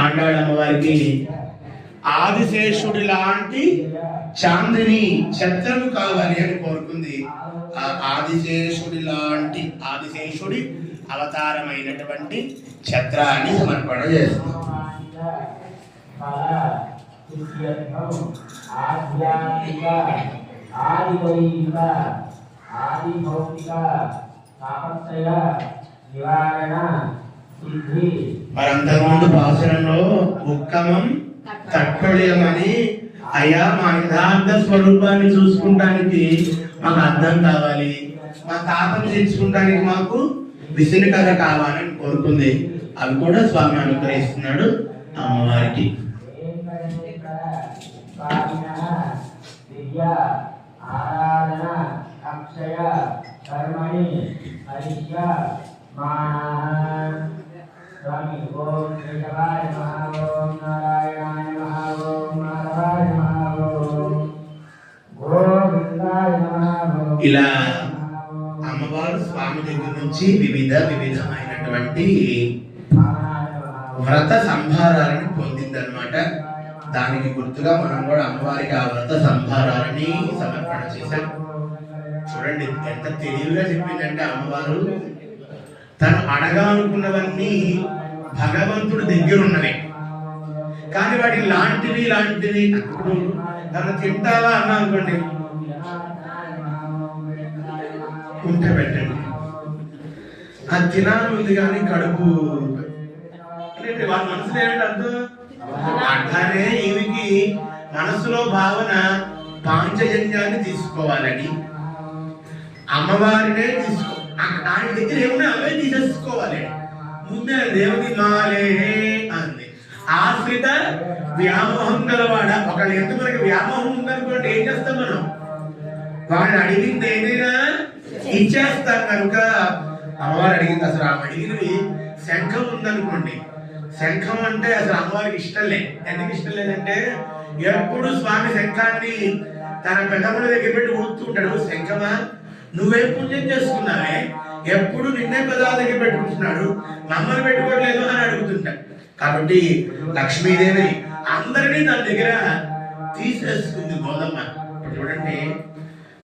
ఆండాళ్ళ అమ్మవారికి ఆదిశేషుడి లాంటి చాందిని ఛత్రము కావాలి అని కోరుకుంది. ఆ ఆదిశేషుడి అవతారమైనటువంటి ఛత్రాన్ని సమర్పణ చేస్తుంది. మరంతకుముందు పాసురంలో ఉక్కమం తట్టొళయమని, అయ్యా మా యథార్థ స్వరూపాన్ని చూసుకుంటానికి మాకు అర్థం కావాలి, మా తాపను తెచ్చుకుంటానికి మాకు విసుని కథ కావాలని కోరుకుంది. అవి కూడా స్వామి అనుగ్రహిస్తున్నాడు అమ్మవారికి. ఇలా అమ్మవారు స్వామి దగ్గర నుంచి వివిధమైనటువంటి వ్రత సంభారాలను పొందిందనమాట. దానికి గుర్తుగా మనం కూడా అమ్మవారికి ఆ వ్రత సంభారాలని సమర్పణ చేశాం. చూడండి ఎంత తెలివిగా చెప్పిందంటే అమ్మవారు తను అడగాలనుకున్నవన్నీ భగవంతుడి దగ్గర ఉన్నవే, కానీ వాటి లాంటివి అప్పుడు తను తింటావా అన్నా అనుకోండి, ఉంటే పెట్టండి, అది తినాలి ఉంది కానీ కడుపు వాళ్ళ మనసులో ఏమిటి అర్థం. అట్లానే ఈమెకి మనసులో భావన పాంచజన్యాన్ని తీసుకోవాలని, అమ్మవారినే ఆయన దగ్గర ఏమన్నా అవే తీసేసుకోవాలి. ముందే దేవుని మాలే అంది. ఆశ్రిత వ్యామోహం గలవాడ. ఒకళ్ళు ఎంత మనకి వ్యామోహం ఉందనుకోండి ఏం చేస్తాం మనం, వాళ్ళు అడిగింది ఏదైనా ఇచ్చేస్తాం కనుక అమ్మవారు అడిగింది. అసలు ఆమె అడిగినవి శంఖం ఉందనుకోండి, శంఖం అంటే అసలు అమ్మవారికి ఇష్టం లేదు. ఎందుకు ఇష్టం లేదంటే ఎప్పుడు స్వామి శంఖాన్ని తన పెదవుల దగ్గర పెట్టి ఊడుతుంటాడు. శంఖమా నువ్వేం పుణ్యం చేసుకున్నావే, ఎప్పుడు నిన్నే పెదాల దగ్గర పెట్టుకుంటున్నాడు, మమ్మల్ని పెట్టుకోవట్లేదు అని అడుగుతుంటాడు. కాబట్టి లక్ష్మీదేవి అందరినీ తన దగ్గర తీసేసుకుంది గోదమ్మ. చూడండి